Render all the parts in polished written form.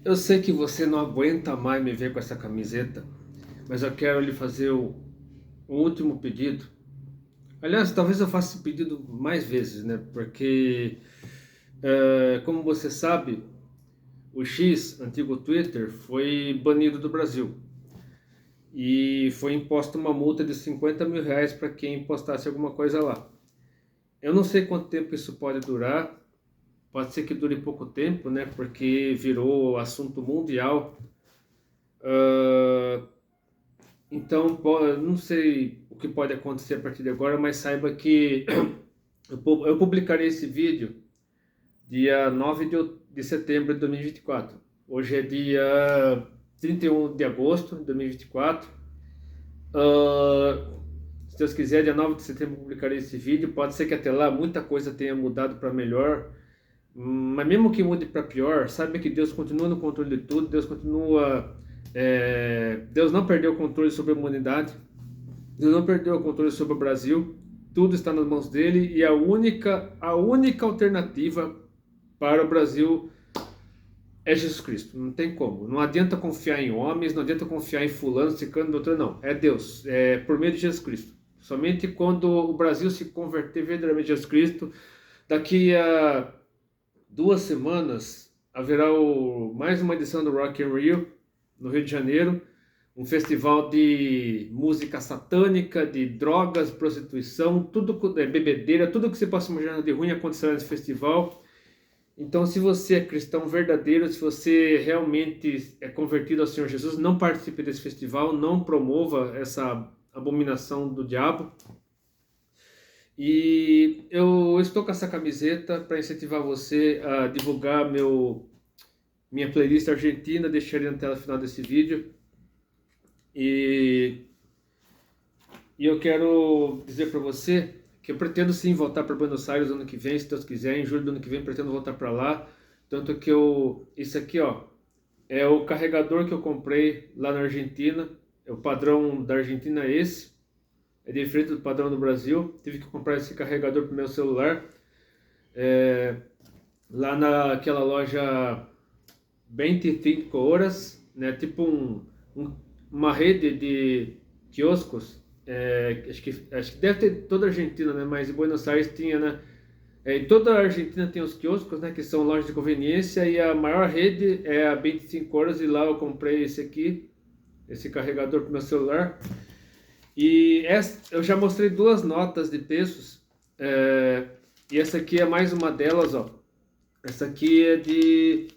Eu sei que você não aguenta mais me ver com essa camiseta, mas eu quero lhe fazer um último pedido. Aliás, talvez eu faça esse pedido mais vezes, né? Porque, como você sabe, o X, antigo Twitter, foi banido do Brasil e foi imposta uma multa de R$ 50.000 para quem postasse alguma coisa lá. Eu não sei quanto tempo isso pode durar. Pode ser que dure pouco tempo, né? Porque virou assunto mundial. Ah, Então, não sei o que pode acontecer a partir de agora, mas saiba que eu publicarei esse vídeo dia 9 de setembro de 2024. Hoje é dia 31 de agosto de 2024. Ah, Se Deus quiser, dia 9 de setembro eu publicarei esse vídeo. Pode ser que até lá muita coisa tenha mudado para melhor, mas mesmo que mude para pior, saiba que Deus continua no controle de tudo. Deus continua. Deus não perdeu o controle sobre a humanidade. Ele não perdeu o controle sobre o Brasil, tudo está nas mãos dele e a única alternativa para o Brasil é Jesus Cristo. Não tem como. Não adianta confiar em homens, não adianta confiar em fulano, ciclano, doutor, não. É Deus, é por meio de Jesus Cristo. Somente quando o Brasil se converter verdadeiramente a Jesus Cristo, daqui a 2 semanas haverá mais uma edição do Rock in Rio, no Rio de Janeiro, um festival de música satânica, de drogas, prostituição, tudo bebedeira, tudo que você possa imaginar de ruim acontecerá nesse festival. Então, se você é cristão verdadeiro, se você realmente é convertido ao Senhor Jesus, não participe desse festival, não promova essa abominação do diabo. E eu estou com essa camiseta para incentivar você a divulgar minha playlist argentina, deixarei na tela final desse vídeo. E eu quero dizer para você que eu pretendo sim voltar para Buenos Aires ano que vem, se Deus quiser. Em julho do ano que vem pretendo voltar para lá. Tanto que isso aqui, ó, é o carregador que eu comprei lá na Argentina. O padrão da Argentina é esse. É diferente do padrão do Brasil. Tive que comprar esse carregador para o meu celular. Lá naquela loja 25 horas, né? Tipo uma rede de quioscos. Acho que deve ter toda a Argentina, né? Mas em Buenos Aires tinha, né? Em toda a Argentina tem os quioscos, né? Que são lojas de conveniência, e a maior rede é a 25 horas, e lá eu comprei esse aqui, esse carregador para o meu celular. E eu já mostrei duas notas de pesos, e essa aqui é mais uma delas, ó. Essa aqui é de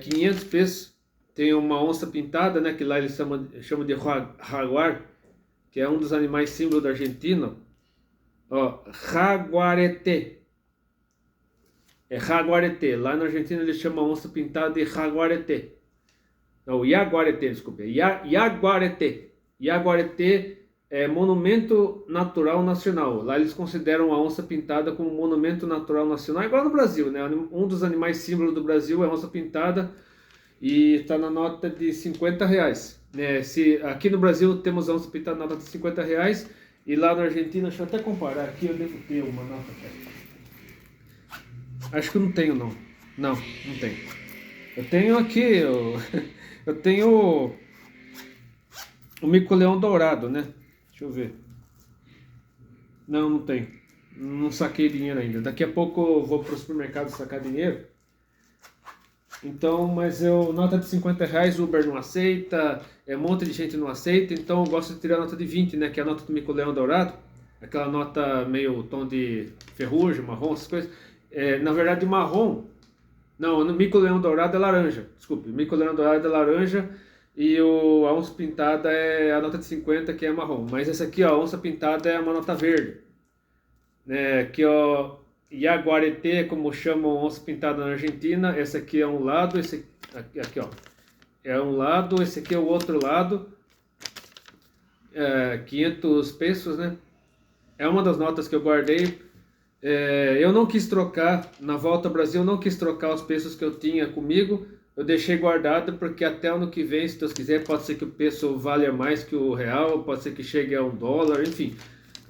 500 pesos. Tem uma onça pintada, né? Que lá eles chamam de jaguar, que é um dos animais símbolo da Argentina. Ó, jaguarete. É jaguarete. Lá na Argentina eles chamam onça pintada de jaguarete. Não, jaguarete, desculpe. Jaguarete. Jaguarete é monumento natural nacional. Lá eles consideram a onça pintada como monumento natural nacional, igual no Brasil, né? Um dos animais símbolos do Brasil é a onça pintada e está na nota de R$ 50. Aqui no Brasil temos a onça pintada na nota de R$ 50 e lá na Argentina, deixa eu até comparar aqui, eu devo ter uma nota. Acho que eu não tenho, não. Não, não tenho. Eu tenho aqui, eu tenho o mico-leão dourado, né? Deixa eu ver. Não, não tem. Não saquei dinheiro ainda. Daqui a pouco eu vou pro supermercado sacar dinheiro. Então, mas nota de R$ 50, Uber não aceita, um monte de gente não aceita, então eu gosto de tirar a nota de 20, né? Que é a nota do mico-leão dourado. Aquela nota meio tom de ferrugem, marrom, essas coisas. Na verdade, marrom. Não, o mico-leão dourado é laranja. Desculpe, o mico-leão dourado é laranja. E a onça pintada é a nota de 50, que é marrom. Mas essa aqui, ó, a onça pintada é uma nota verde. Aqui, ó, Yaguareté é como chamam onça pintada na Argentina. Esse aqui é um lado, esse aqui, ó, é um lado, esse aqui é o outro lado. 500 pesos, né? É uma das notas que eu guardei. Eu não quis trocar, na volta ao Brasil, eu não quis trocar os pesos que eu tinha comigo. Eu deixei guardado porque até ano que vem, se Deus quiser, pode ser que o peso valha mais que o real, pode ser que chegue a $1, enfim.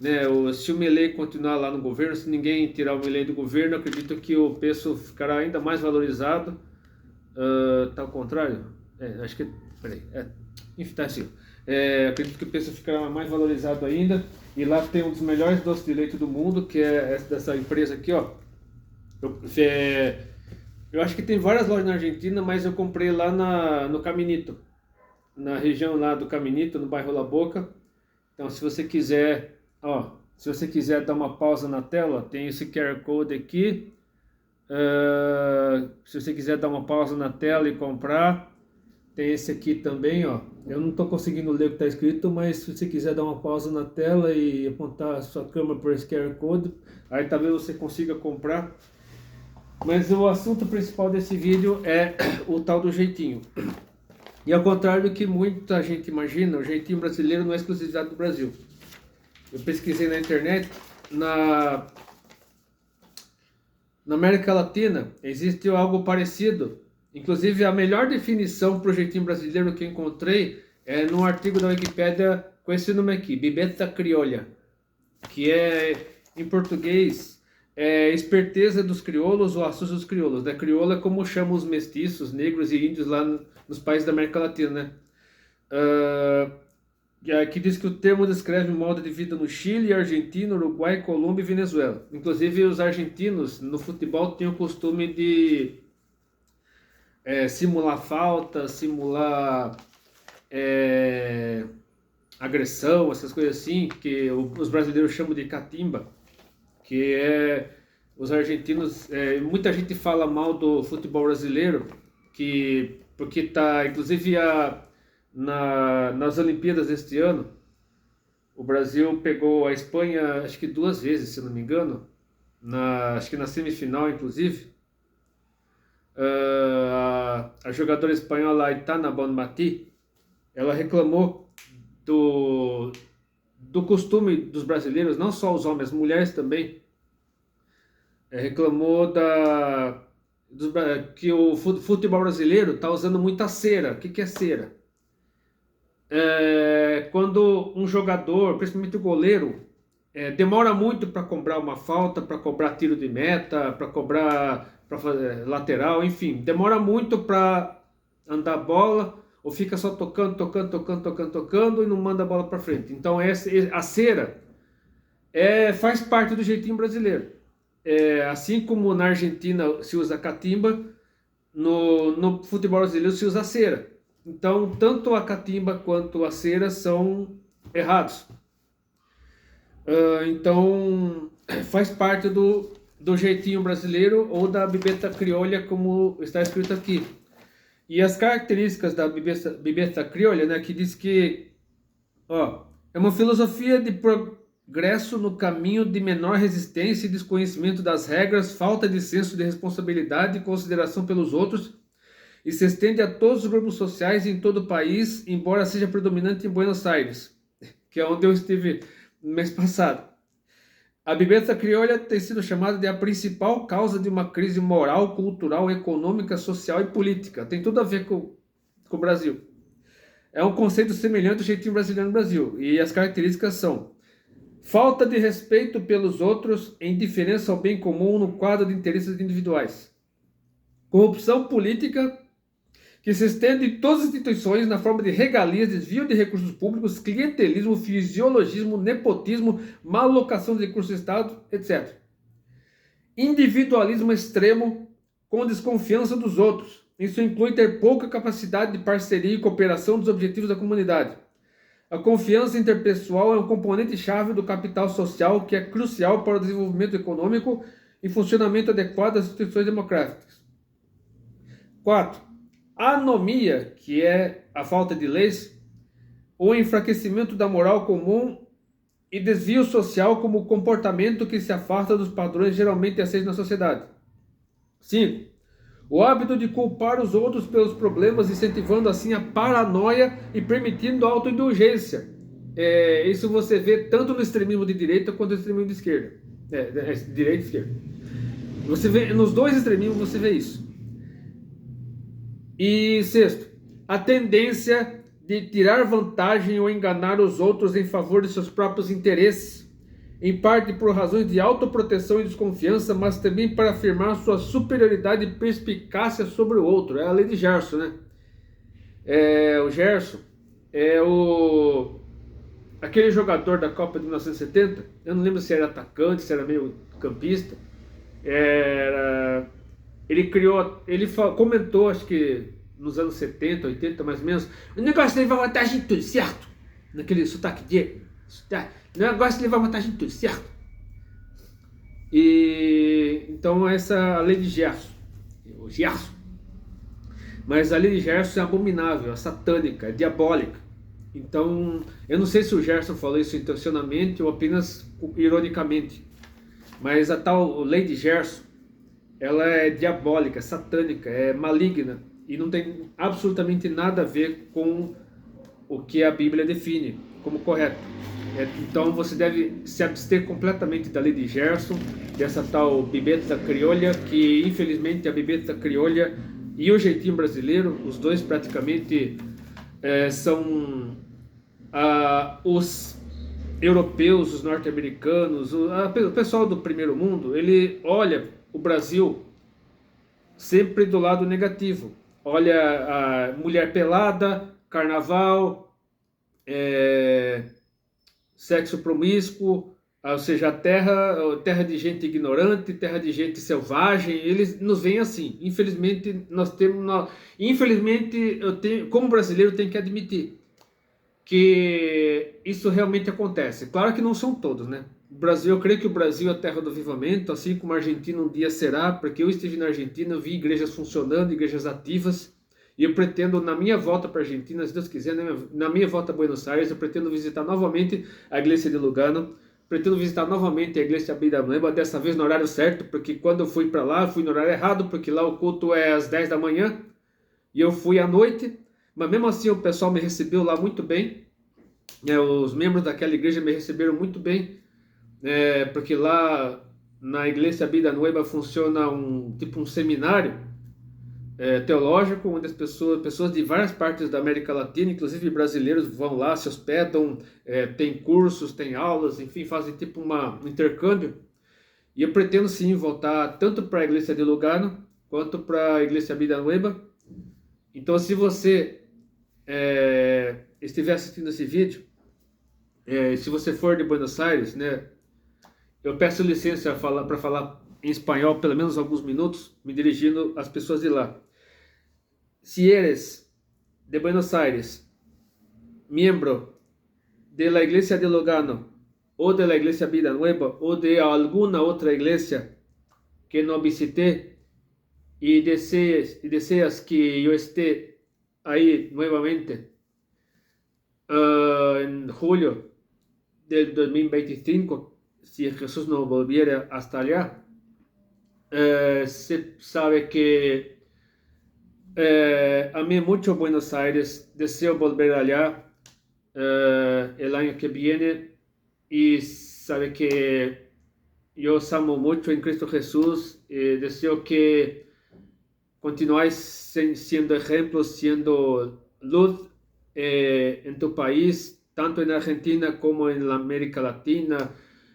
Né, se o Milei continuar lá no governo, se ninguém tirar o Milei do governo, eu acredito que o peso ficará ainda mais valorizado. Tá ao contrário? Acho que. Peraí. Enfim, tá assim. Acredito que o preço ficará mais valorizado ainda. E lá tem um dos melhores doces de leite do mundo, que é essa dessa empresa aqui, ó. Eu acho que tem várias lojas na Argentina, mas eu comprei lá no Caminito, na região lá do Caminito, no bairro La Boca. Então, se você quiser, ó, se você quiser dar uma pausa na tela, tem esse QR Code aqui. Se você quiser dar uma pausa na tela e comprar, tem esse aqui também, ó. Eu não estou conseguindo ler o que está escrito, mas se você quiser dar uma pausa na tela e apontar a sua câmera por esse QR Code, aí talvez você consiga comprar. Mas o assunto principal desse vídeo é o tal do jeitinho. E ao contrário do que muita gente imagina, o jeitinho brasileiro não é exclusividade do Brasil. Eu pesquisei na internet, na América Latina existe algo parecido. Inclusive, a melhor definição para o jeitinho brasileiro que eu encontrei é num artigo da Wikipédia com esse nome aqui, Bibeta Criolla, que é, em português, esperteza dos crioulos ou astúcia dos crioulos. Da crioula é como chamam os mestiços, negros e índios lá nos países da América Latina, né? Que diz que o termo descreve o modo de vida no Chile, Argentina, Uruguai, Colômbia e Venezuela. Inclusive, os argentinos no futebol têm o costume de simular falta, simular agressão, essas coisas assim, que os brasileiros chamam de catimba, que é os argentinos. Muita gente fala mal do futebol brasileiro, porque tá, inclusive nas Olimpíadas deste ano, o Brasil pegou a Espanha, acho que 2 vezes, se não me engano, acho que na semifinal, inclusive. A jogadora espanhola Aitana Bonmatí, ela reclamou do costume dos brasileiros, não só os homens, as mulheres também, reclamou que o futebol brasileiro está usando muita cera. O que é cera? Quando um jogador, principalmente o goleiro, demora muito para cobrar uma falta, para cobrar tiro de meta, para cobrar para fazer lateral, enfim, demora muito para andar a bola, ou fica só tocando e não manda a bola para frente. Então a cera faz parte do jeitinho brasileiro. Assim como na Argentina se usa catimba, no futebol brasileiro se usa cera. Então, tanto a catimba quanto a cera são errados. Então, faz parte do jeitinho brasileiro ou da bibeta criolla, como está escrito aqui. E as características da bibeta criolla, né, que diz que é uma filosofia de progresso no caminho de menor resistência e desconhecimento das regras, falta de senso de responsabilidade e consideração pelos outros, e se estende a todos os grupos sociais em todo o país, embora seja predominante em Buenos Aires, que é onde eu estive no mês passado. A bibeta criolla tem sido chamada de a principal causa de uma crise moral, cultural, econômica, social e política. Tem tudo a ver com o Brasil. É um conceito semelhante ao jeitinho brasileiro no Brasil, e as características são: falta de respeito pelos outros, indiferença ao bem comum no quadro de interesses individuais, corrupção política que se estende em todas as instituições na forma de regalias, desvio de recursos públicos, clientelismo, fisiologismo, nepotismo, malocação de recursos do Estado, etc. Individualismo extremo com desconfiança dos outros. Isso inclui ter pouca capacidade de parceria e cooperação dos objetivos da comunidade. A confiança interpessoal é um componente-chave do capital social que é crucial para o desenvolvimento econômico e funcionamento adequado das instituições democráticas. 4. A anomia, que é a falta de leis, ou enfraquecimento da moral comum e desvio social como comportamento que se afasta dos padrões geralmente aceitos na sociedade. 5. O hábito de culpar os outros pelos problemas, incentivando assim a paranoia e permitindo a autoindulgência. Isso você vê tanto no extremismo de direita quanto no extremismo de esquerda. Direita e esquerda. Você vê, nos dois extremismos você vê isso. E 6. A tendência de tirar vantagem ou enganar os outros em favor de seus próprios interesses. em parte por razões de autoproteção e desconfiança, mas também para afirmar sua superioridade e perspicácia sobre o outro. É a lei de Gerson, né? O Gerson é aquele jogador da Copa de 1970, eu não lembro se era atacante, se era meio campista, ele comentou, acho que nos anos 70, 80 mais ou menos, o negócio de levar vantagem em tudo, certo? Naquele sotaque o negócio de levar vantagem em tudo, certo? E então essa é a lei de Gerson, o Gerson. Mas a lei de Gerson é abominável, é satânica, é diabólica. Então, eu não sei se o Gerson falou isso intencionalmente ou apenas ironicamente, mas a tal lei de Gerson, ela é diabólica, satânica, é maligna e não tem absolutamente nada a ver com o que a Bíblia define como correto. Então você deve se abster completamente da lei de Gerson, dessa tal bibeta criolha, que infelizmente a bibeta criolha e o jeitinho brasileiro, os dois praticamente são os europeus, os norte-americanos, o pessoal do primeiro mundo, ele olha o Brasil sempre do lado negativo. Olha a mulher pelada, carnaval, sexo promíscuo, ou seja, a terra de gente ignorante, terra de gente selvagem. Eles nos veem assim. Infelizmente, como brasileiro, tenho que admitir que isso realmente acontece. Claro que não são todos, né? O Brasil, eu creio que o Brasil é a terra do avivamento, assim como a Argentina um dia será, porque eu estive na Argentina, eu vi igrejas funcionando, igrejas ativas, e eu pretendo, na minha volta para a Argentina, se Deus quiser, na minha volta a Buenos Aires, eu pretendo visitar novamente a igreja de Lugano, pretendo visitar novamente a igreja de Pindamonhangaba, dessa vez no horário certo, porque quando eu fui para lá, eu fui no horário errado, porque lá o culto é às 10 da manhã, e eu fui à noite, mas mesmo assim o pessoal me recebeu lá muito bem, os membros daquela igreja me receberam muito bem, porque lá na igreja Pindamonhangaba funciona um seminário teológico, onde as pessoas de várias partes da América Latina, inclusive brasileiros, vão lá, se hospedam, tem cursos, tem aulas, enfim, fazem tipo um intercâmbio. E eu pretendo sim voltar tanto para a igreja de Lugano quanto para a igreja Pindamonhangaba. Então, se você estiver assistindo esse vídeo, se você for de Buenos Aires, né, eu peço licença para falar em espanhol pelo menos alguns minutos, me dirigindo às pessoas de lá. Si eres de Buenos Aires, miembro de la iglesia de Lugano o de la iglesia Vida Nueva o de alguna otra iglesia que no visité y deseas que yo esté ahí nuevamente en julio del 2025, si Jesús no volviera hasta allá, se sabe que amé mucho Buenos Aires, deseo volver allá el año que viene y sabe que yo os amo mucho en Cristo Jesús, deseo que continuáis siendo ejemplos, siendo luz en tu país, tanto en Argentina como en la América Latina,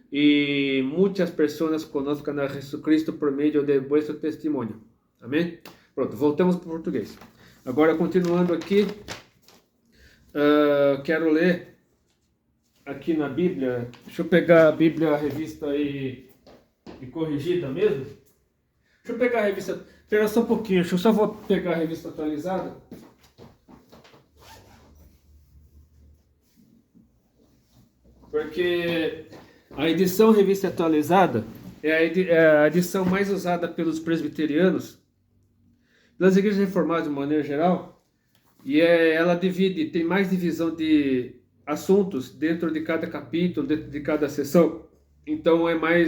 y muchas personas conozcan a Jesucristo por meio de vuestro testemunho. Amém? Pronto, voltamos para o português. Agora, continuando aqui, quero ler aqui na Bíblia. Deixa eu pegar a Bíblia, a revista e corrigida mesmo. Deixa eu pegar a revista. Espera só um pouquinho, eu só vou pegar a revista atualizada. Porque a edição revista atualizada é a edição mais usada pelos presbiterianos, pelas igrejas reformadas de maneira geral, e ela tem mais divisão de assuntos dentro de cada capítulo, dentro de cada sessão. Então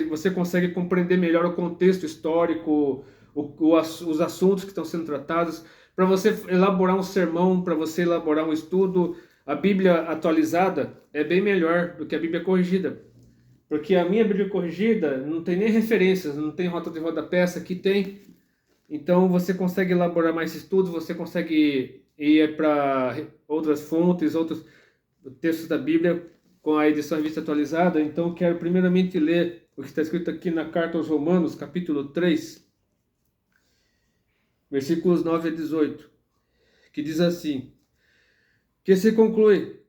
você consegue compreender melhor o contexto histórico, os assuntos que estão sendo tratados, para você elaborar um sermão, para você elaborar um estudo. A Bíblia atualizada é bem melhor do que a Bíblia corrigida, porque a minha Bíblia corrigida não tem nem referências, não tem rota de rodapé, essa aqui tem. Então você consegue elaborar mais estudos, você consegue ir para outras fontes, outros textos da Bíblia com a edição revista atualizada, então quero primeiramente ler o que está escrito aqui na carta aos Romanos, capítulo 3, versículos 9 a 18, que diz assim: que se conclui: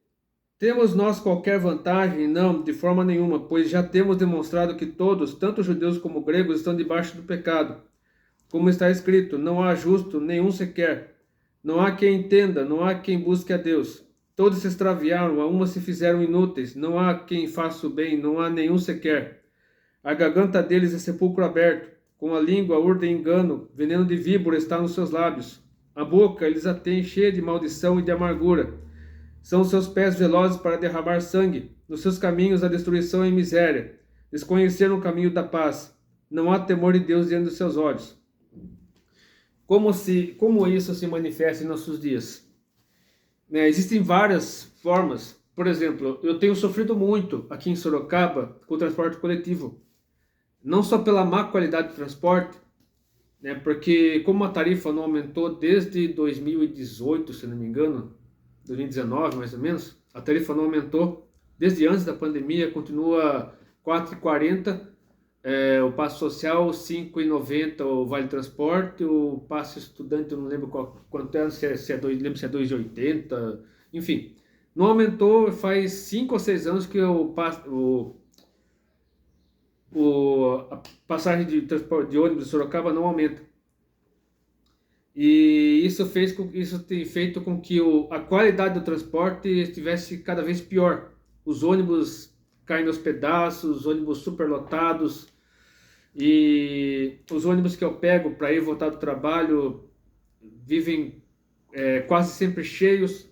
temos nós qualquer vantagem? Não, de forma nenhuma, pois já temos demonstrado que todos, tanto judeus como gregos, estão debaixo do pecado. Como está escrito: não há justo nenhum sequer. Não há quem entenda, não há quem busque a Deus. Todos se extraviaram, a uma se fizeram inúteis. Não há quem faça o bem, não há nenhum sequer. A garganta deles é sepulcro aberto. Com a língua urdem engano, veneno de víbora está nos seus lábios. A boca eles a têm cheia de maldição e de amargura. São seus pés velozes para derramar sangue. Nos seus caminhos a destruição e miséria. Desconheceram o caminho da paz. Não há temor de Deus diante dos seus olhos. Como isso se manifesta em nossos dias? Existem várias formas. Por exemplo, eu tenho sofrido muito aqui em Sorocaba com o transporte coletivo. Não só pela má qualidade do transporte, porque como a tarifa não aumentou desde 2018, se não me engano, 2019 mais ou menos, a tarifa não aumentou desde antes da pandemia, continua R$ 4,40, o passe social R$ 5,90 o vale transporte, o passe estudante eu não lembro quanto é, lembro se é 2,80, enfim, não aumentou. Faz 5 ou 6 anos que a passagem de transporte de ônibus de Sorocaba não aumenta. E isso tem feito com que a qualidade do transporte estivesse cada vez pior. Os ônibus caindo aos pedaços, os ônibus superlotados, e os ônibus que eu pego para ir e voltar do trabalho vivem quase sempre cheios,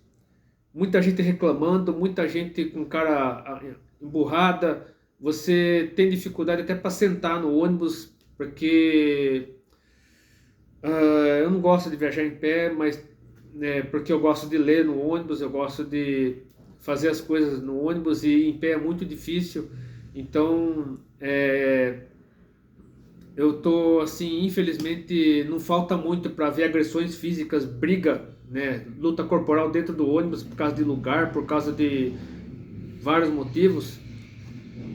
muita gente reclamando, muita gente com cara emburrada. Você tem dificuldade até para sentar no ônibus, porque eu não gosto de viajar em pé, mas porque eu gosto de ler no ônibus, eu gosto de fazer as coisas no ônibus, e em pé é muito difícil. Então, eu tô assim, infelizmente, não falta muito para ver agressões físicas, briga, luta corporal dentro do ônibus por causa de lugar, por causa de vários motivos.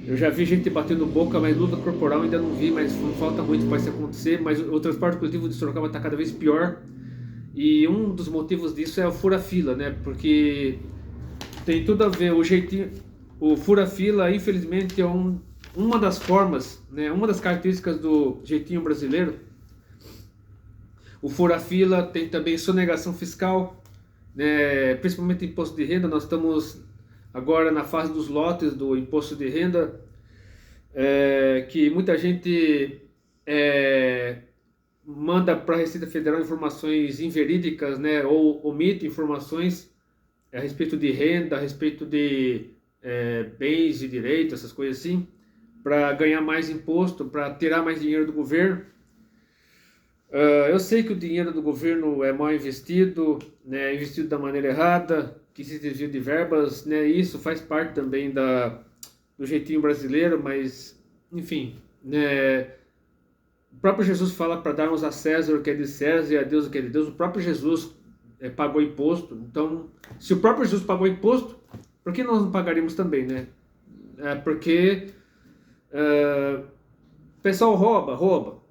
Eu já vi gente batendo boca, mas luta corporal ainda não vi, mas não falta muito para isso acontecer. Mas o transporte coletivo de Sorocaba está cada vez pior. E um dos motivos disso é o fura-fila, porque tem tudo a ver, o jeitinho. O fura-fila, infelizmente, é uma das formas, uma das características do jeitinho brasileiro. O fura-fila tem também sonegação fiscal, principalmente imposto de renda. Nós estamos agora na fase dos lotes do imposto de renda, que muita gente manda para a Receita Federal informações inverídicas, ou omite informações a respeito de renda, a respeito de bens e direitos, essas coisas assim, para ganhar mais imposto, para tirar mais dinheiro do governo. Eu sei que o dinheiro do governo é mal investido, investido da maneira errada, que existe desvio de verbas, isso faz parte também do jeitinho brasileiro, mas, enfim, o próprio Jesus fala para darmos a César o que é de César e a Deus o que é de Deus. O próprio Jesus pagou imposto, então, se o próprio Jesus pagou imposto, por que nós não pagaríamos também, porque o pessoal rouba.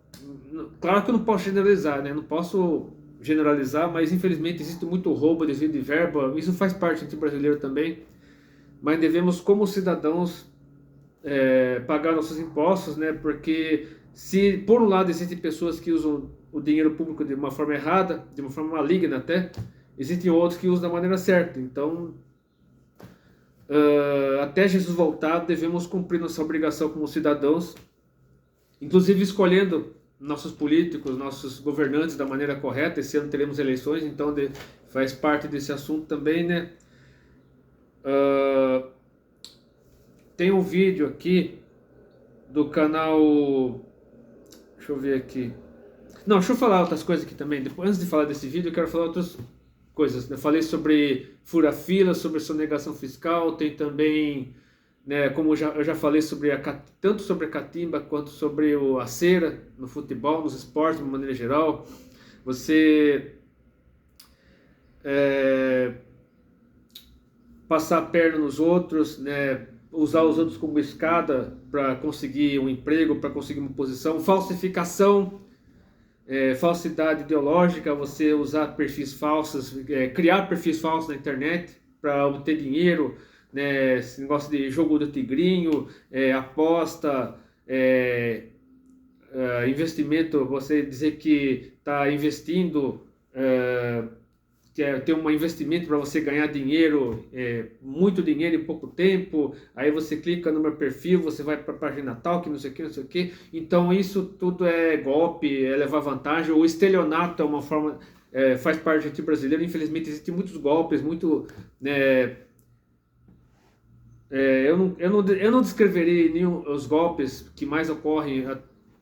Claro que eu não posso generalizar, não posso generalizar, mas infelizmente existe muito roubo, desvio de verba, isso faz parte do brasileiro também, mas devemos, como cidadãos, pagar nossos impostos, porque se por um lado existem pessoas que usam o dinheiro público de uma forma errada, de uma forma maligna até, existem outros que usam da maneira certa. Então, até Jesus voltar, devemos cumprir nossa obrigação como cidadãos, inclusive escolhendo nossos políticos, nossos governantes da maneira correta. Esse ano teremos eleições, então faz parte desse assunto também, tem um vídeo aqui do canal, deixa eu ver aqui, não, deixa eu falar outras coisas aqui também. Depois, antes de falar desse vídeo, eu quero falar outras coisas. Eu falei sobre fura-fila, sobre sonegação fiscal, tem também, como eu já falei, tanto sobre a catimba quanto sobre a cera no futebol, nos esportes de uma maneira geral. Você passar a perna nos outros, né? Usar os outros como escada para conseguir um emprego, para conseguir uma posição, falsificação, falsidade ideológica, você usar perfis falsos, criar perfis falsos na internet para obter dinheiro, né? Esse negócio de jogo do tigrinho, aposta, investimento, você dizer que está investindo, que ter um investimento para você ganhar dinheiro, muito dinheiro em pouco tempo, aí você clica no meu perfil, você vai para a página tal, que não sei o que, não sei o que. Então isso tudo é golpe, é levar vantagem. O estelionato é uma forma, faz parte do jeitinho brasileiro. Infelizmente existem muitos golpes, muito, né, eu não descreveria nenhum os golpes que mais ocorrem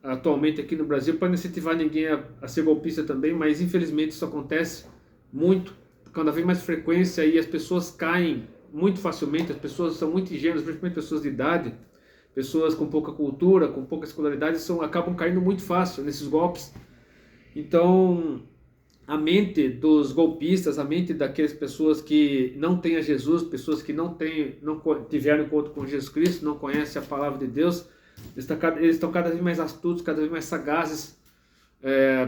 atualmente aqui no Brasil para não incentivar ninguém a ser golpista também, mas infelizmente isso acontece muito, cada vez mais frequência, e as pessoas caem muito facilmente, as pessoas são muito ingênuas, principalmente pessoas de idade, pessoas com pouca cultura, com pouca escolaridade, acabam caindo muito fácil nesses golpes. Então, a mente dos golpistas, a mente daquelas pessoas que não têm a Jesus, pessoas que não tiveram encontro com Jesus Cristo, não conhecem a palavra de Deus, eles estão cada vez mais astutos, cada vez mais sagazes,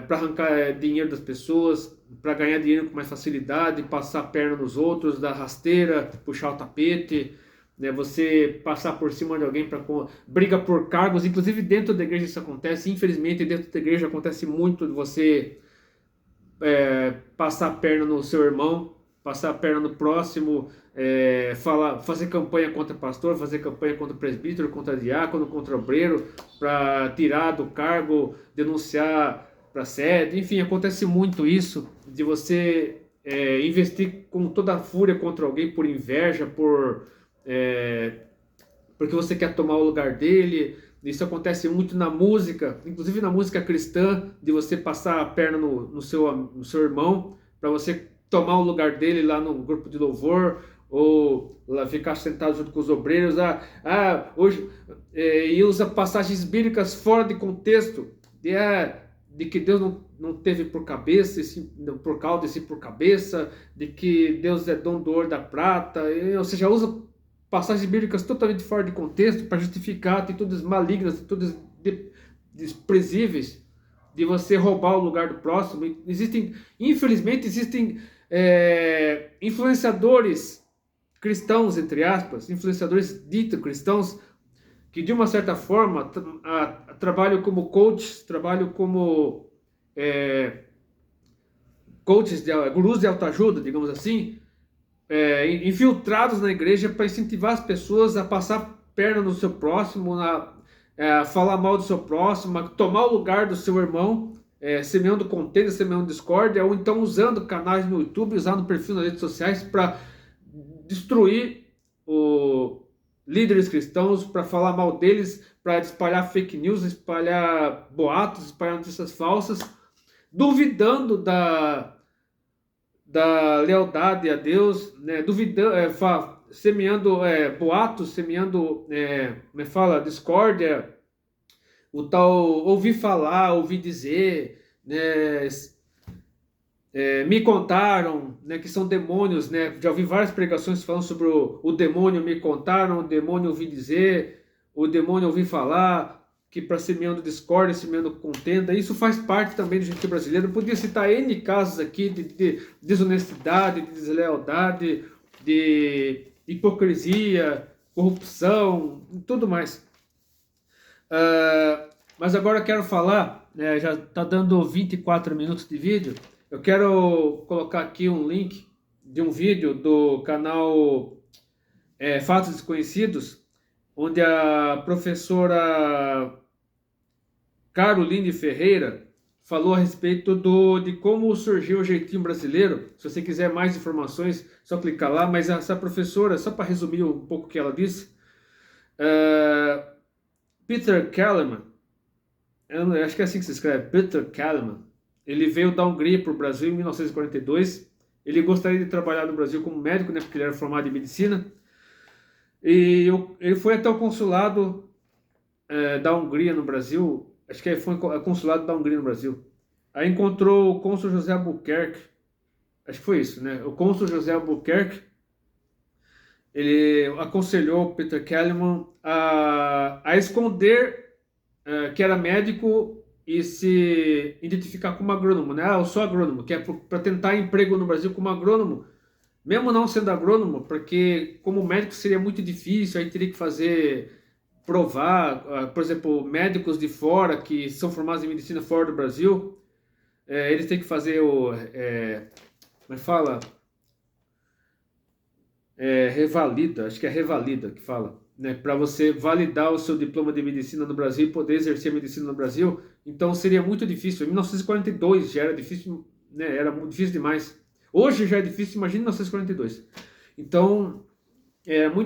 para arrancar dinheiro das pessoas, para ganhar dinheiro com mais facilidade, passar a perna nos outros, dar rasteira, puxar o tapete, né, você passar por cima de alguém para briga por cargos, inclusive dentro da igreja isso acontece, infelizmente dentro da igreja acontece muito de você passar a perna no seu irmão, passar a perna no próximo, fazer campanha contra pastor, fazer campanha contra presbítero, contra diácono, contra obreiro, para tirar do cargo, denunciar para sede, enfim, acontece muito isso, de você investir com toda a fúria contra alguém por inveja, porque você quer tomar o lugar dele. Isso acontece muito na música, inclusive na música cristã, de você passar a perna no seu irmão, para você tomar o lugar dele lá no grupo de louvor, ou lá ficar sentado junto com os obreiros, hoje, e usa passagens bíblicas fora de contexto, de que Deus não teve por cabeça, por cauda, e sim por cabeça, de que Deus é dono do ouro e da prata, ou seja, usa passagens bíblicas totalmente fora de contexto para justificar atitudes malignas, atitudes desprezíveis, de você roubar o lugar do próximo. Infelizmente, existem influenciadores cristãos, entre aspas, influenciadores ditos cristãos, que de uma certa forma trabalham como coaches, trabalham como coaches, gurus de autoajuda, digamos assim, infiltrados na igreja para incentivar as pessoas a passar perna no seu próximo, a falar mal do seu próximo, a tomar o lugar do seu irmão, semeando contenda, semeando discórdia, ou então usando canais no YouTube, usando perfil nas redes sociais para destruir líderes cristãos, para falar mal deles, para espalhar fake news, espalhar boatos, espalhar notícias falsas, duvidando da lealdade a Deus, né, duvidando, semeando boatos, semeando, como fala, discórdia, o tal ouvir falar, ouvir dizer, né, me contaram, né, que são demônios, né, já ouvi várias pregações falando sobre o demônio, me contaram, o demônio ouvi dizer, o demônio ouvi falar, que para semeando discórdia, semeando contenda, isso faz parte também do jeitinho brasileiro. Eu podia citar N casos aqui de desonestidade, de deslealdade, de hipocrisia, corrupção, tudo mais. Mas agora eu quero falar, já está dando 24 minutos de vídeo, eu quero colocar aqui um link de um vídeo do canal Fatos Desconhecidos, onde a professora Caroline Ferreira falou a respeito de como surgiu o jeitinho brasileiro. Se você quiser mais informações, só clicar lá. Mas essa professora, só para resumir um pouco o que ela disse, Peter Kellerman, eu acho que é assim que se escreve, Peter Kellerman, ele veio da Hungria para o Brasil em 1942. Ele gostaria de trabalhar no Brasil como médico, né, porque ele era formado em medicina. E ele foi até o consulado da Hungria no Brasil. Acho que foi o consulado da Hungria no Brasil. Aí encontrou o cônsul José Albuquerque. Acho que foi isso, né? O cônsul José Albuquerque. ele aconselhou o Peter Kellerman a esconder que era médico e se identificar como agrônomo, né? Ah, eu sou agrônomo, que é para tentar emprego no Brasil como agrônomo, mesmo não sendo agrônomo, porque como médico seria muito difícil, aí teria que fazer, provar, por exemplo, médicos de fora que são formados em medicina fora do Brasil, eles têm que fazer como é que fala? Revalida, acho que é revalida que fala, né? Para você validar o seu diploma de medicina no Brasil e poder exercer a medicina no Brasil, então seria muito difícil. Em 1942 já era difícil, né? Era muito difícil demais. Hoje já é difícil, imagina em 1942. Então,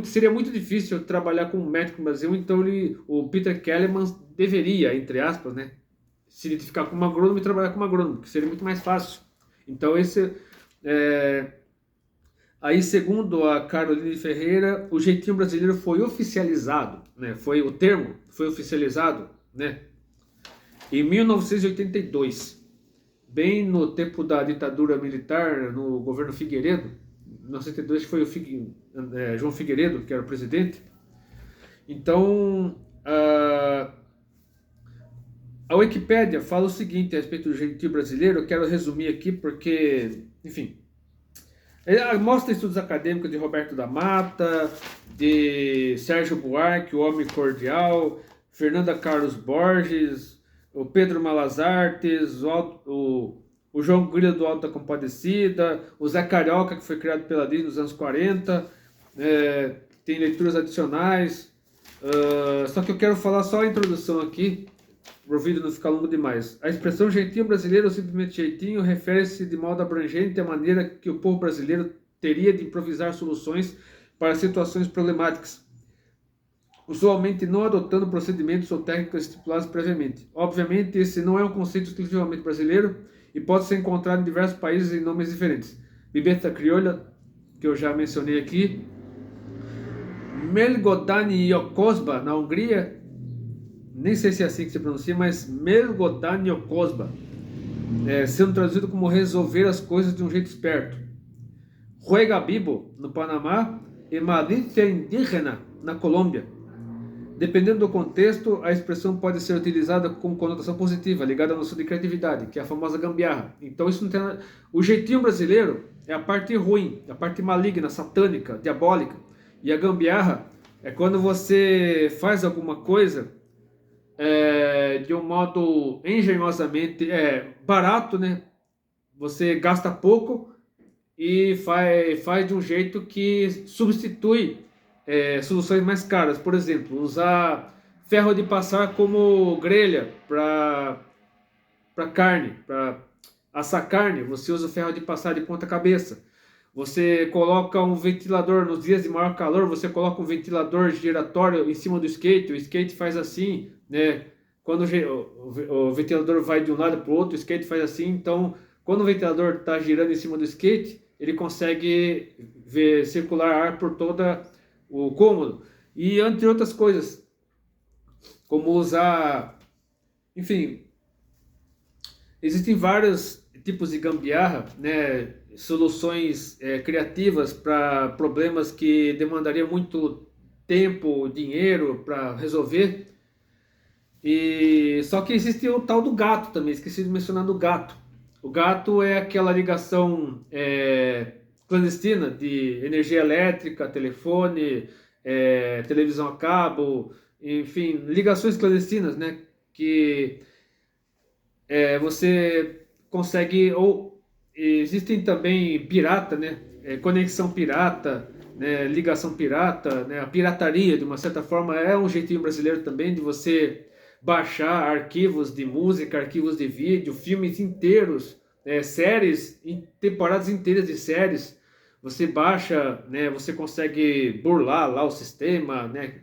seria muito difícil trabalhar com um médico no Brasil, então o Peter Kellerman deveria, entre aspas, né, se identificar como agrônomo e trabalhar como agrônomo, que seria muito mais fácil. Então, é, aí, segundo a Caroline Ferreira, o jeitinho brasileiro foi oficializado, né? O termo foi oficializado, né? Em 1982, bem no tempo da ditadura militar, no governo Figueiredo. Em 1982 foi João Figueiredo que era o presidente. Então, a Wikipédia fala o seguinte a respeito do jeitinho brasileiro. Eu quero resumir aqui porque, enfim, ele mostra estudos acadêmicos de Roberto da Mata, de Sérgio Buarque, o Homem Cordial, Fernanda Carlos Borges, o Pedro Malazartes, o João Grilo do Alto da Compadecida, o Zé Carioca, que foi criado pela Disney nos anos 40, tem leituras adicionais. Só que eu quero falar só a introdução aqui, para o vídeo não ficar longo demais. A expressão jeitinho brasileiro ou simplesmente jeitinho refere-se de modo abrangente à maneira que o povo brasileiro teria de improvisar soluções para situações problemáticas, usualmente não adotando procedimentos ou técnicas estipuladas previamente. Obviamente, esse não é um conceito exclusivamente brasileiro e pode ser encontrado em diversos países em nomes diferentes. Bibeta crioula, que eu já mencionei aqui, Melgodani Jokosba, na Hungria, nem sei se é assim que se pronuncia, mas Melgodani Jokosba, sendo traduzido como resolver as coisas de um jeito esperto. Juega Bibo, no Panamá, e Malicia Indígena, na Colômbia. Dependendo do contexto, a expressão pode ser utilizada com conotação positiva, ligada à noção de criatividade, que é a famosa gambiarra. Então, isso não tem nada... O jeitinho brasileiro é a parte ruim, a parte maligna, satânica, diabólica. E a gambiarra é quando você faz alguma coisa de um modo engenhosamente barato, né? Você gasta pouco e faz de um jeito que substitui soluções mais caras. Por exemplo, usar ferro de passar como grelha para carne, para assar carne. Você usa o ferro de passar de ponta cabeça. Você coloca um ventilador nos dias de maior calor, você coloca um ventilador giratório em cima do skate, o skate faz assim, né? Quando o ventilador vai de um lado para o outro, o skate faz assim. Então, quando o ventilador está girando em cima do skate, ele consegue circular ar por toda o cômodo. E entre outras coisas, como usar, enfim, existem vários tipos de gambiarra, né? Soluções criativas para problemas que demandariam muito tempo, dinheiro para resolver. E só que existe o tal do gato também, esqueci de mencionar do gato. O gato é aquela ligação clandestina de energia elétrica, telefone, televisão a cabo, enfim, ligações clandestinas, né? Que você consegue, ou existem também pirata, né? Conexão pirata, né? Ligação pirata, né? A pirataria, de uma certa forma, é um jeitinho brasileiro também de você baixar arquivos de música, arquivos de vídeo, filmes inteiros, séries, temporadas inteiras de séries. Você baixa, né? Você consegue burlar lá o sistema, né?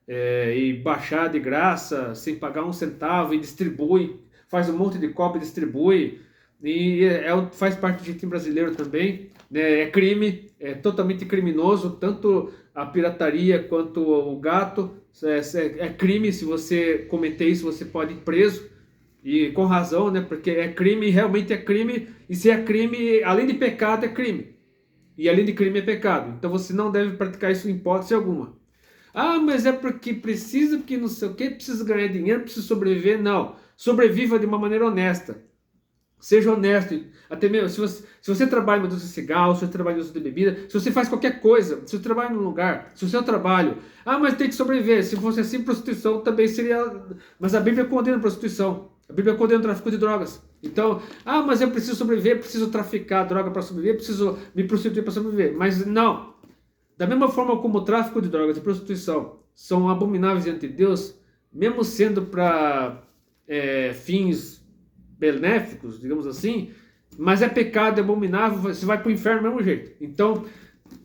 E baixar de graça, sem pagar um centavo, e distribui, faz um monte de cópia e distribui, e faz parte do jeitinho brasileiro também, né? É crime, é totalmente criminoso, tanto a pirataria quanto o gato, é crime. Se você cometer isso, você pode ir preso, e com razão, né? Porque é crime, realmente é crime, e se é crime, além de pecado, é crime. E além de crime é pecado. Então você não deve praticar isso em hipótese alguma. Ah, mas é porque precisa, porque não sei o que, precisa ganhar dinheiro, precisa sobreviver. Não. Sobreviva de uma maneira honesta. Seja honesto. Até mesmo, se você trabalha em uma indústria de cigarro, se você trabalha em indústria de bebida, se você faz qualquer coisa, se você trabalha num lugar, se o seu trabalho. Ah, mas tem que sobreviver. Se fosse assim, prostituição também seria. Mas a Bíblia condena a prostituição. A Bíblia condena o tráfico de drogas. Então, ah, mas eu preciso sobreviver, preciso traficar droga para sobreviver, preciso me prostituir para sobreviver. Mas não. Da mesma forma como o tráfico de drogas e prostituição são abomináveis diante de Deus, mesmo sendo para fins benéficos, digamos assim, mas é pecado, é abominável, você vai para o inferno do mesmo jeito. Então,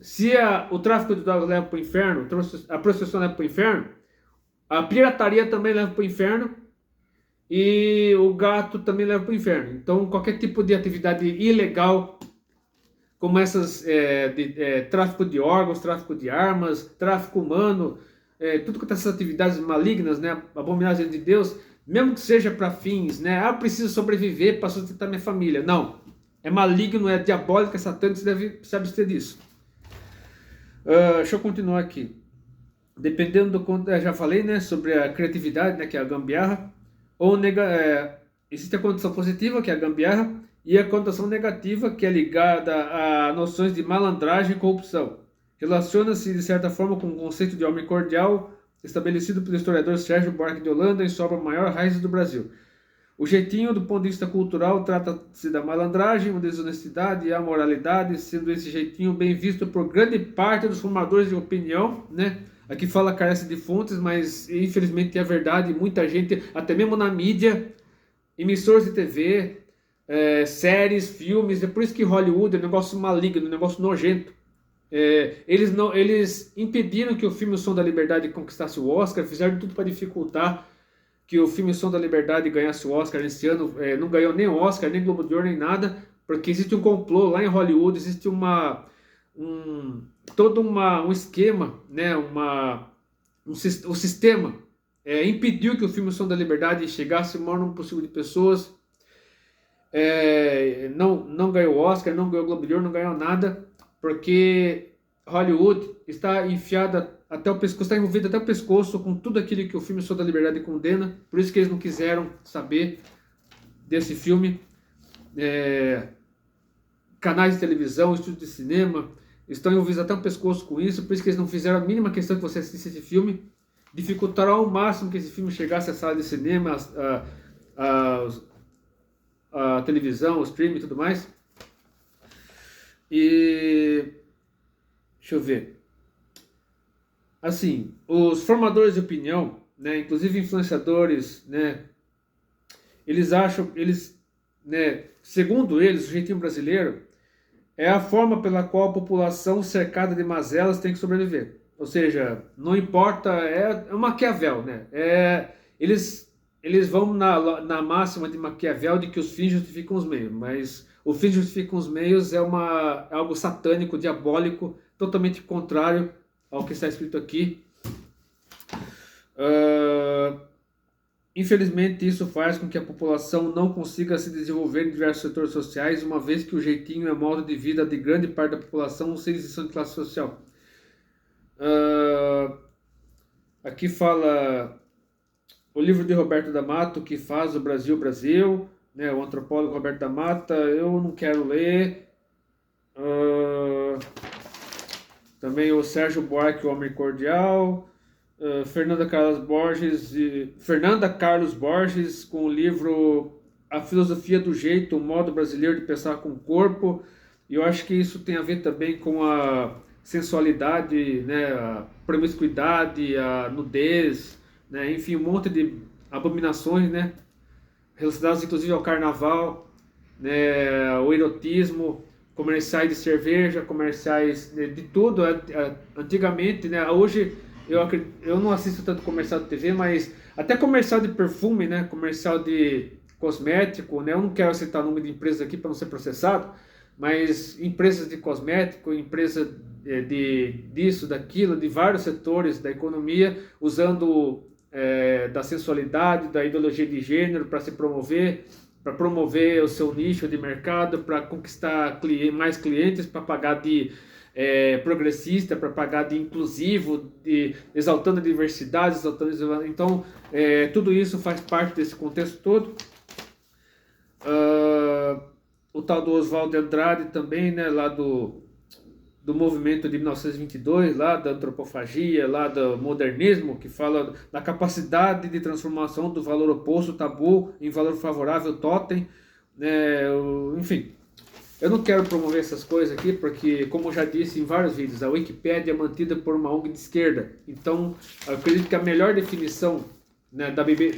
se o tráfico de drogas leva para o inferno, a prostituição leva para o inferno, a pirataria também leva para o inferno e o gato também leva para o inferno. Então, qualquer tipo de atividade ilegal, como essas tráfico de órgãos, tráfico de armas, tráfico humano, tudo quanto essas atividades malignas, né, abomináveis de Deus, mesmo que seja para fins, né, preciso sobreviver para sustentar minha família. Não, é maligno, é diabólico, é satânico, você deve se abster disso. Deixa eu continuar aqui. Dependendo do quanto, já falei, né, sobre a criatividade, né, que é a gambiarra, ou existe a condição positiva, que é a gambiarra, e a conotação negativa, que é ligada a noções de malandragem e corrupção. Relaciona-se, de certa forma, com o conceito de homem cordial, estabelecido pelo historiador Sérgio Buarque de Holanda em sua obra Maior Raízes do Brasil. O jeitinho, do ponto de vista cultural, trata-se da malandragem, a desonestidade e a moralidade, sendo esse jeitinho bem visto por grande parte dos formadores de opinião, né? Aqui fala carece de fontes, mas infelizmente é verdade. Muita gente, até mesmo na mídia, emissores de TV, séries, filmes, é por isso que Hollywood é um negócio maligno, um negócio nojento. Eles impediram que o filme O Som da Liberdade conquistasse o Oscar, fizeram tudo para dificultar que o filme O Som da Liberdade ganhasse o Oscar nesse ano. Não ganhou nem Oscar, nem Globo de Ouro, nem nada, porque existe um complô lá em Hollywood, existe todo um esquema, né, o sistema impediu que o filme O Som da Liberdade chegasse ao maior número possível de pessoas. Não ganhou o Oscar, não ganhou o Globo de Ouro, não ganhou nada, porque Hollywood está enfiada até o pescoço, está envolvido até o pescoço com tudo aquilo que o filme O Som da Liberdade condena. Por isso que eles não quiseram saber desse filme. Canais de televisão, estúdios de cinema estão envolvidos até o pescoço com isso. Por isso que eles não fizeram a mínima questão que você assistisse esse filme. Dificultaram ao máximo que esse filme chegasse à sala de cinema, a televisão, o streaming e tudo mais. E deixa eu ver. Assim, os formadores de opinião, né, inclusive influenciadores, né, segundo eles, o jeitinho brasileiro é a forma pela qual a população cercada de mazelas tem que sobreviver. Ou seja, não importa, é Maquiavel, né? Eles vão na máxima de Maquiavel de que os fins justificam os meios, mas o fim justifica os meios é algo satânico, diabólico, totalmente contrário ao que está escrito aqui. Infelizmente, isso faz com que a população não consiga se desenvolver em diversos setores sociais, uma vez que o jeitinho é modo de vida de grande parte da população, sem exceção de classe social. Aqui fala o livro de Roberto da Mata, que faz o Brasil, Brasil, né, o antropólogo Roberto da Mata, eu não quero ler. Também o Sérgio Buarque, o Homem Cordial. Fernanda Carlos Borges, com o livro A Filosofia do Jeito, o modo brasileiro de pensar com o corpo. E eu acho que isso tem a ver também com a sensualidade, né, a promiscuidade, a nudez, né, enfim, um monte de abominações, né, relacionadas inclusive ao carnaval, né, o erotismo, comerciais de cerveja, comerciais de tudo. Antigamente, né, hoje eu não assisto tanto comercial de TV, mas até comercial de perfume, né, comercial de cosmético, né, eu não quero citar o nome de empresas aqui para não ser processado, mas empresas de cosmético, empresa disso, daquilo, de vários setores da economia, usando da sensualidade, da ideologia de gênero para se promover, promover o seu nicho de mercado, para conquistar mais clientes, para pagar de progressista, para pagar de inclusivo, exaltando a diversidade, então tudo isso faz parte desse contexto todo. O tal do Oswald de Andrade também, né, lá do movimento de 1922, lá da antropofagia, lá do modernismo, que fala da capacidade de transformação do valor oposto, tabu, em valor favorável, totem, né, enfim. Eu não quero promover essas coisas aqui, porque, como eu já disse em vários vídeos, a Wikipédia é mantida por uma ONG de esquerda. Então, eu acredito que a melhor definição, né,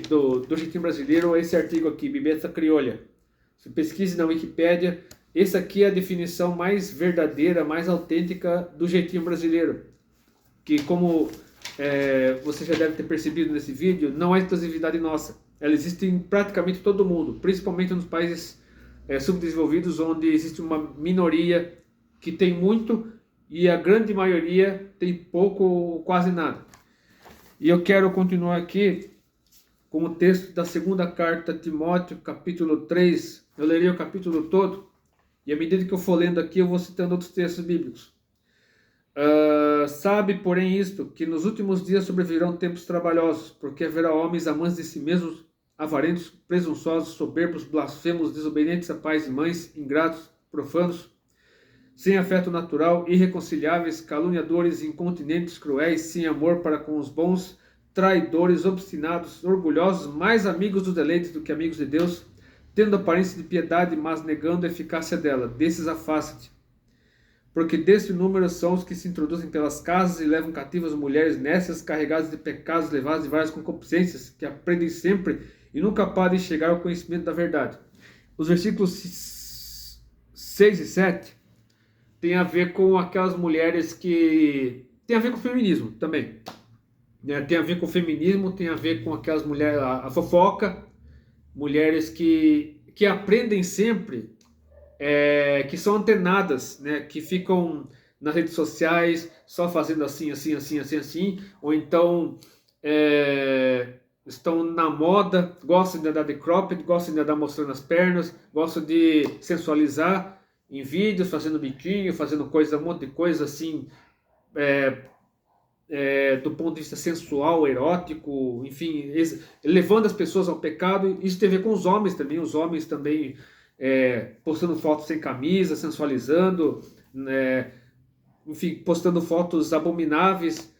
do jeitinho brasileiro é esse artigo aqui, Bibeta Criolla. Se pesquise na Wikipédia, essa aqui é a definição mais verdadeira, mais autêntica do jeitinho brasileiro. Que, como você já deve ter percebido nesse vídeo, não é exclusividade nossa. Ela existe em praticamente todo mundo, principalmente nos países subdesenvolvidos, onde existe uma minoria que tem muito e a grande maioria tem pouco ou quase nada. E eu quero continuar aqui com o texto da segunda carta a Timóteo, capítulo 3. Eu lerei o capítulo todo, e à medida que eu for lendo aqui, eu vou citando outros textos bíblicos. Sabe, porém, isto, que nos últimos dias sobrevirão tempos trabalhosos, porque haverá homens amantes de si mesmos, avarentos, presunçosos, soberbos, blasfemos, desobedientes a pais e mães, ingratos, profanos, sem afeto natural, irreconciliáveis, caluniadores, incontinentes, cruéis, sem amor para com os bons, traidores, obstinados, orgulhosos, mais amigos dos deleites do que amigos de Deus, tendo aparência de piedade, mas negando a eficácia dela. Desses afaste. Porque desse número são os que se introduzem pelas casas e levam cativas mulheres nécias, carregadas de pecados, levadas de várias concupiscências, que aprendem sempre e nunca podem chegar ao conhecimento da verdade. Os versículos 6 e 7 tem a ver com aquelas mulheres que... tem a ver com o feminismo também. Tem a ver com o feminismo, tem a ver com aquelas mulheres, a fofoca, mulheres que aprendem sempre, que são antenadas, né, que ficam nas redes sociais só fazendo assim, ou então estão na moda, gostam de andar de cropped, gostam de andar mostrando as pernas, gostam de sensualizar em vídeos, fazendo biquinho, fazendo um monte de coisa assim, do ponto de vista sensual, erótico, enfim, levando as pessoas ao pecado. Isso tem a ver com os homens também postando fotos sem camisa, sensualizando, enfim, postando fotos abomináveis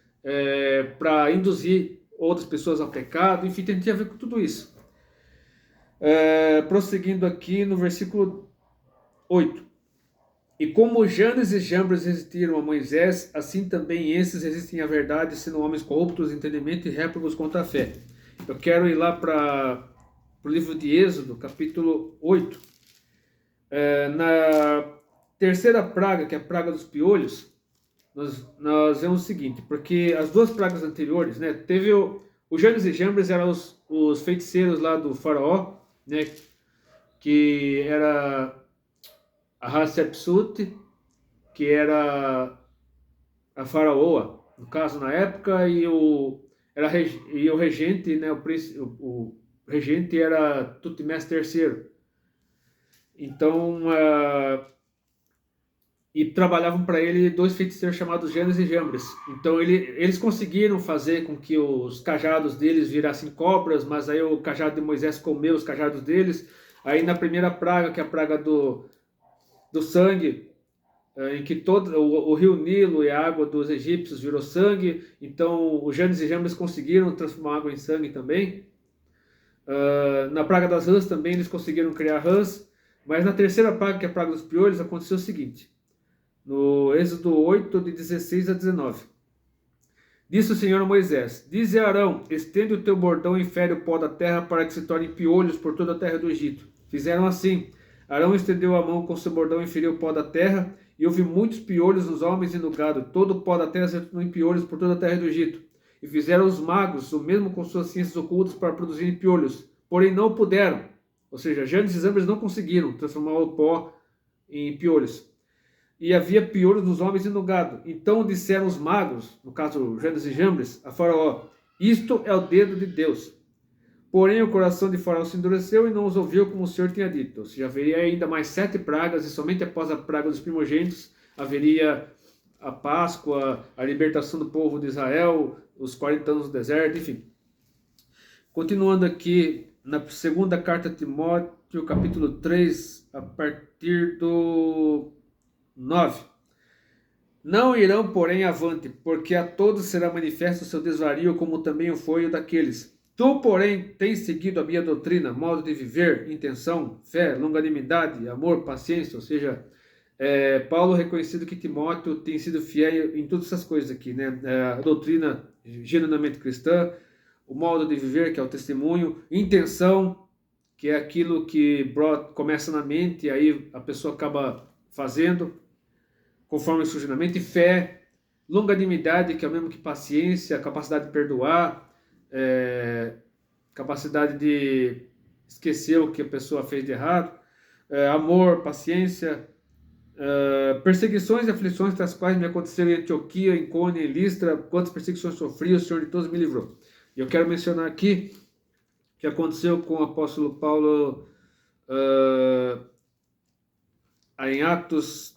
para induzir outras pessoas ao pecado, enfim, tem a ver com tudo isso. Prosseguindo aqui no versículo 8. E como Janes e Jambres resistiram a Moisés, assim também esses resistem à verdade, sendo homens corruptos de entendimento e réprobos contra a fé. Eu quero ir lá para o livro de Êxodo, capítulo 8. Na terceira praga, que é a praga dos piolhos, nós vemos o seguinte, porque as duas pragas anteriores, né, teve o Janes e Jambres eram os feiticeiros lá do faraó, né, que era a Hatshepsut, que era a faraoa, no caso na época, e o regente, né, o regente era Tutmés III. Então, e trabalhavam para ele dois feiticeiros chamados Janes e Jambres. Então eles conseguiram fazer com que os cajados deles virassem cobras, mas aí o cajado de Moisés comeu os cajados deles. Aí na primeira praga, que é a praga do sangue, em que todo o rio Nilo e a água dos egípcios virou sangue, então os Janes e Jambres conseguiram transformar a água em sangue também. Na praga das rãs também eles conseguiram criar rãs, mas na terceira praga, que é a praga dos piolhos, aconteceu o seguinte, no Êxodo 8, de 16 a 19. Disse o Senhor a Moisés: dize a Arão, estende o teu bordão e fere o pó da terra para que se tornem piolhos por toda a terra do Egito. Fizeram assim. Arão estendeu a mão com seu bordão e feriu o pó da terra, e houve muitos piolhos nos homens e no gado. Todo o pó da terra se tornou em piolhos por toda a terra do Egito. E fizeram os magos o mesmo com suas ciências ocultas para produzirem piolhos, porém não puderam. Ou seja, Janes e Jambres não conseguiram transformar o pó em piolhos. E havia piolhos nos homens e no gado. Então disseram os magos, no caso Janes e Jambres, a Faraó: isto é o dedo de Deus. Porém, o coração de Faraó se endureceu e não os ouviu como o Senhor tinha dito. Ou seja, haveria ainda mais 7 pragas, e somente após a praga dos primogênitos haveria a Páscoa, a libertação do povo de Israel, os 40 anos do deserto, enfim. Continuando aqui, na segunda carta a Timóteo, capítulo 3, a partir do 9. Não irão, porém, avante, porque a todos será manifesto o seu desvario, como também o foi o daqueles. Tu, porém, tens seguido a minha doutrina, modo de viver, intenção, fé, longanimidade, amor, paciência. Ou seja, Paulo reconhecido que Timóteo tem sido fiel em todas essas coisas aqui, né? A doutrina genuinamente cristã, o modo de viver, que é o testemunho, intenção, que é aquilo que começa na mente e aí a pessoa acaba fazendo, conforme surge na mente, fé, longanimidade, que é o mesmo que paciência, capacidade de perdoar, capacidade de esquecer o que a pessoa fez de errado, amor, paciência, perseguições e aflições das quais me aconteceram em Antioquia, em Icônio, em Listra, quantas perseguições sofri, o Senhor de todos me livrou. E eu quero mencionar aqui que aconteceu com o apóstolo Paulo em Atos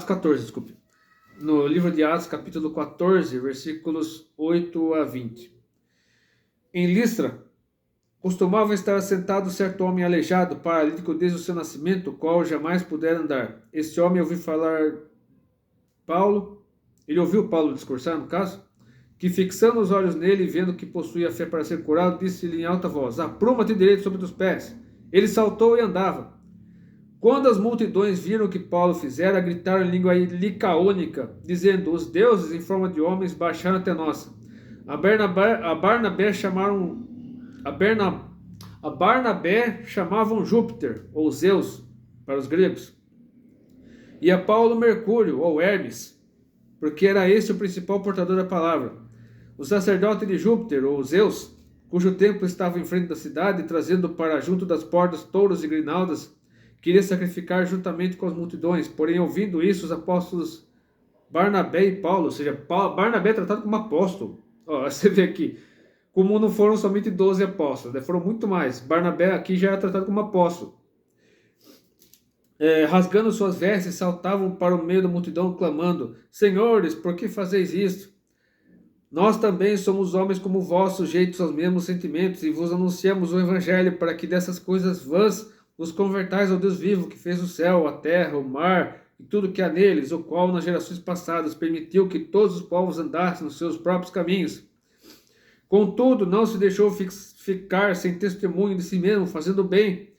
14, desculpe. No livro de Atos, capítulo 14, versículos 8 a 20. Em Listra, costumava estar sentado certo homem aleijado, paralítico desde o seu nascimento, o qual jamais pudera andar. Este homem ouviu falar Paulo, ele ouviu Paulo discursar, no caso, que fixando os olhos nele, vendo que possuía fé para ser curado, disse-lhe em alta voz: apruma-te direito sobre os pés. Ele saltou e andava. Quando as multidões viram o que Paulo fizera, gritaram em língua licaônica, dizendo: os deuses em forma de homens baixaram até nós. A Barnabé chamavam Júpiter, ou Zeus, para os gregos, e a Paulo Mercúrio, ou Hermes, porque era esse o principal portador da palavra. O sacerdote de Júpiter, ou Zeus, cujo templo estava em frente da cidade, trazendo para junto das portas touros e grinaldas, queria sacrificar juntamente com as multidões. Porém, ouvindo isso, os apóstolos Barnabé e Paulo, ou seja, Barnabé é tratado como apóstolo. Você vê aqui, como não foram somente 12 apóstolos, foram muito mais. Barnabé aqui já era tratado como apóstolo. Rasgando suas vestes, saltavam para o meio da multidão, clamando: senhores, por que fazeis isto? Nós também somos homens como vós, sujeitos aos mesmos sentimentos, e vos anunciamos o evangelho, para que dessas coisas vãs os convertais ao Deus vivo, que fez o céu, a terra, o mar e tudo que há neles, o qual nas gerações passadas permitiu que todos os povos andassem nos seus próprios caminhos. Contudo, não se deixou ficar sem testemunho de si mesmo, fazendo bem,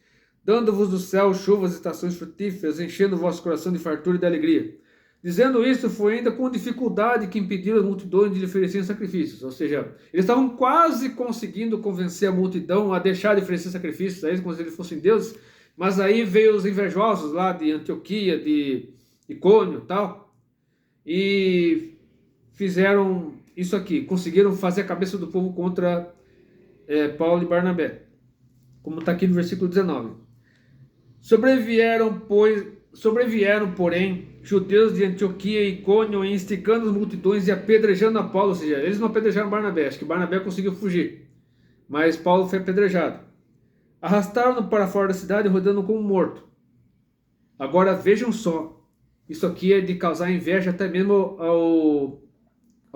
dando-vos do céu chuvas e estações frutíferas, enchendo o vosso coração de fartura e de alegria. Dizendo isso, foi ainda com dificuldade que impediram as multidões de lhe oferecerem sacrifícios. Ou seja, eles estavam quase conseguindo convencer a multidão a deixar de oferecer sacrifícios a eles, como se eles fossem deuses. Mas aí veio os invejosos lá de Antioquia, de Icônio e tal, e fizeram isso aqui, conseguiram fazer a cabeça do povo contra Paulo e Barnabé, como está aqui no versículo 19. Sobrevieram, porém, judeus de Antioquia e Icônio, instigando as multidões e apedrejando a Paulo. Ou seja, eles não apedrejaram Barnabé, acho que Barnabé conseguiu fugir, mas Paulo foi apedrejado. Arrastaram-no para fora da cidade, rodando como morto. Agora vejam só, isso aqui é de causar inveja até mesmo ao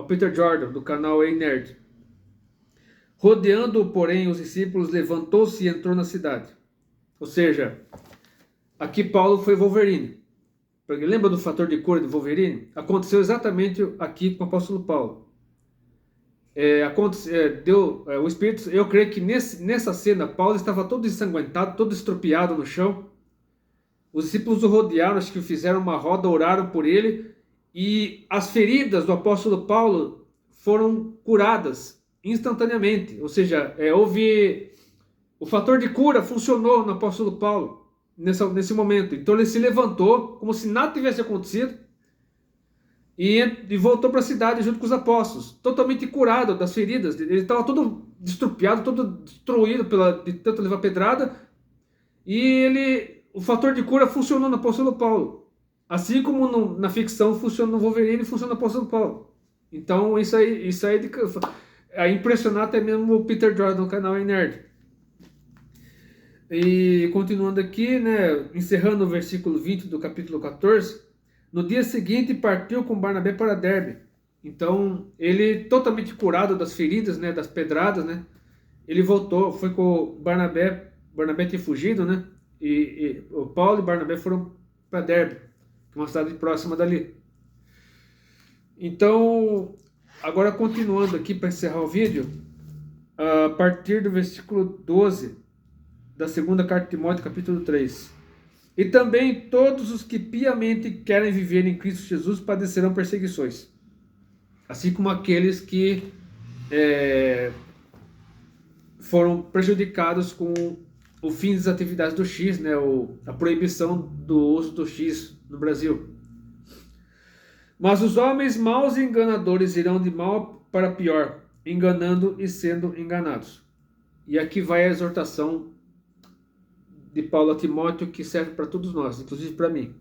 Peter Jordan, do canal Ei Nerd. Rodeando, porém, os discípulos, levantou-se e entrou na cidade. Ou seja, aqui Paulo foi Wolverine. Porque lembra do fator de cura de Wolverine? Aconteceu exatamente aqui com o apóstolo Paulo. O Espírito, eu creio que nessa cena, Paulo estava todo ensanguentado, todo estropiado no chão. Os discípulos o rodearam, acho que fizeram uma roda, oraram por ele, e as feridas do apóstolo Paulo foram curadas instantaneamente. Ou seja, houve o fator de cura funcionou no apóstolo Paulo nesse momento. Então ele se levantou como se nada tivesse acontecido e voltou para a cidade junto com os apóstolos, totalmente curado das feridas. Ele estava todo destrupiado, todo destruído de tanto levar pedrada, e o fator de cura funcionou no apóstolo Paulo, assim como na ficção funciona no Wolverine, funciona no apóstolo Paulo. Então isso aí a impressionar até mesmo o Peter Jordan no canal Nerd. E continuando aqui, né, encerrando o versículo 20 do capítulo 14, no dia seguinte partiu com Barnabé para Derbe. Então, ele totalmente curado das feridas, né, das pedradas, né, ele voltou, foi com Barnabé tinha fugido, né, e o Paulo e Barnabé foram para Derbe, que é uma cidade próxima dali. Então, agora continuando aqui para encerrar o vídeo, a partir do versículo 12 da segunda carta de Timóteo, capítulo 3. E também todos os que piamente querem viver em Cristo Jesus padecerão perseguições, assim como aqueles que foram prejudicados com o fim das atividades do X, né, a proibição do uso do X no Brasil. Mas os homens maus e enganadores irão de mal para pior, enganando e sendo enganados. E aqui vai a exortação de Paulo a Timóteo, que serve para todos nós, inclusive para mim.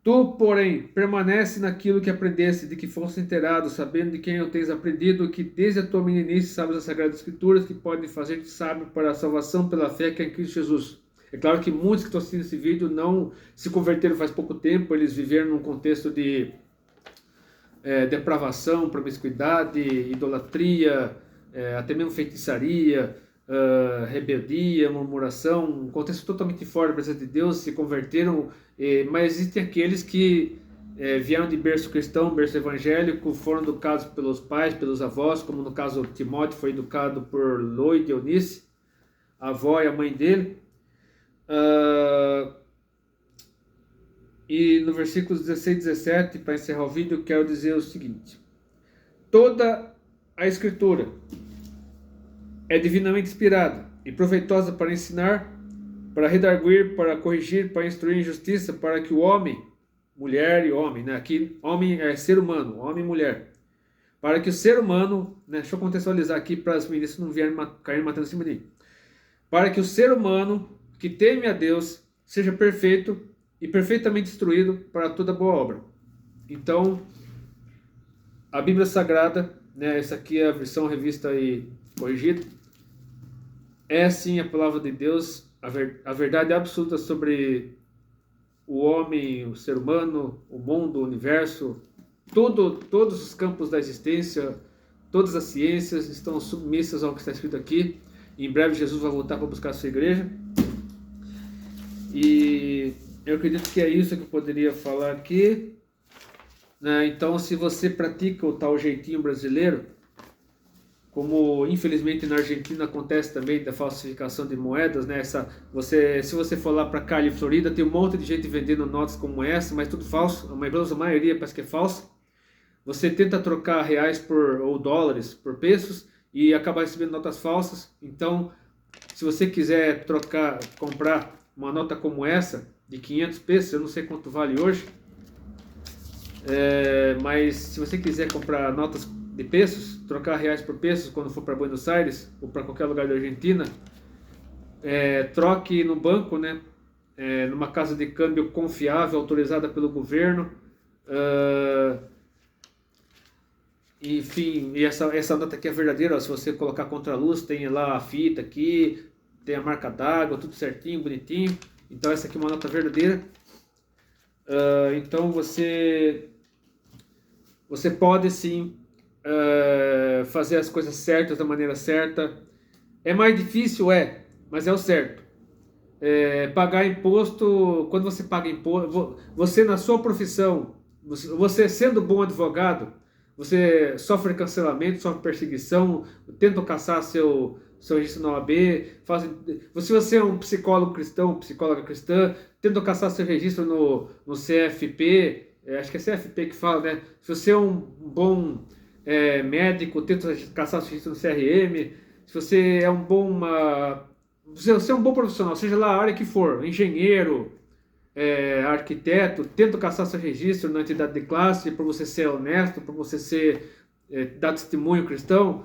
Tu, porém, permanece naquilo que aprendeste, de que foste inteirado, sabendo de quem o tens aprendido, que desde a tua meninice sabes as Sagradas Escrituras, que podem fazer-te sábio para a salvação pela fé que é em Cristo Jesus. É claro que muitos que estão assistindo esse vídeo não se converteram faz pouco tempo, eles viveram num contexto de depravação, promiscuidade, idolatria, até mesmo feitiçaria, rebeldia, murmuração, um contexto totalmente fora da presença de Deus, se converteram, mas existem aqueles que vieram de berço cristão, berço evangélico, foram educados pelos pais, pelos avós, como no caso Timóteo foi educado por Loi e Eunice, a avó e a mãe dele. E no versículos 16 e 17, para encerrar o vídeo, quero dizer o seguinte: toda a Escritura é divinamente inspirada e proveitosa para ensinar, para redarguir, para corrigir, para instruir em justiça, para que o homem, mulher e homem, né? Aqui homem é ser humano, homem e mulher, para que o ser humano, né? Deixa eu contextualizar aqui para as meninas não vierem cair matando em cima de mim, para que o ser humano que teme a Deus seja perfeito e perfeitamente instruído para toda boa obra. Então, a Bíblia Sagrada, né? Essa aqui é a versão revista e corrigida, é sim a palavra de Deus, a verdade absoluta sobre o homem, o ser humano, o mundo, o universo, todos os campos da existência, todas as ciências estão submissas ao que está escrito aqui. Em breve Jesus vai voltar para buscar a sua igreja. E eu acredito que é isso que eu poderia falar aqui, né? Então, se você pratica o tal jeitinho brasileiro, como infelizmente na Argentina acontece também da falsificação de moedas, né? Se você for lá para Cali, Florida, tem um monte de gente vendendo notas como essa, mas tudo falso, a maioria parece que é falsa. Você tenta trocar reais ou dólares por pesos e acaba recebendo notas falsas. Então, se você quiser comprar uma nota como essa, de 500 pesos, eu não sei quanto vale hoje, mas se você quiser comprar notas de pesos, trocar reais por pesos quando for para Buenos Aires ou para qualquer lugar da Argentina, troque no banco, né? Numa casa de câmbio confiável, autorizada pelo governo. Enfim, e essa nota aqui é verdadeira, ó, se você colocar contra a luz, tem lá a fita aqui, tem a marca d'água, tudo certinho, bonitinho. Então essa aqui é uma nota verdadeira. Então você pode sim fazer as coisas certas da maneira certa. É mais difícil, mas é o certo. Pagar imposto, quando você paga imposto, você na sua profissão, você sendo bom advogado, você sofre cancelamento, sofre perseguição, tentam caçar seu registro na OAB, se você é um psicólogo cristão, psicóloga cristã, tentam caçar seu registro no CFP, acho que é CFP que fala, né? Se você é um bom médico, tenta caçar seu registro no CRM, se você é um bom você é um bom profissional, seja lá a área que for, engenheiro, arquiteto, tenta caçar seu registro na entidade de classe, para você ser honesto, para você dar testemunho cristão,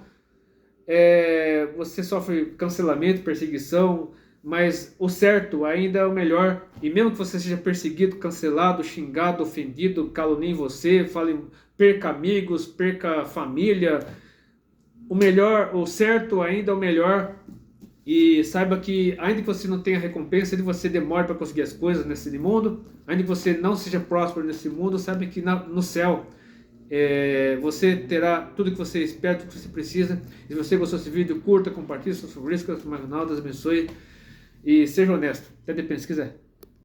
você sofre cancelamento, perseguição, mas o certo ainda é o melhor. E mesmo que você seja perseguido, cancelado, xingado, ofendido, caluniem você, perca amigos, perca família, o melhor, o certo ainda é o melhor. E saiba que, ainda que você não tenha recompensa, ainda que você demore para conseguir as coisas nesse mundo, ainda que você não seja próspero nesse mundo, saiba que no céu você terá tudo que você espera, tudo que você precisa. E se você gostou desse vídeo, curta, compartilhe sobre isso, que o Magnaldo abençoe. E seja honesto. Até depende, se quiser.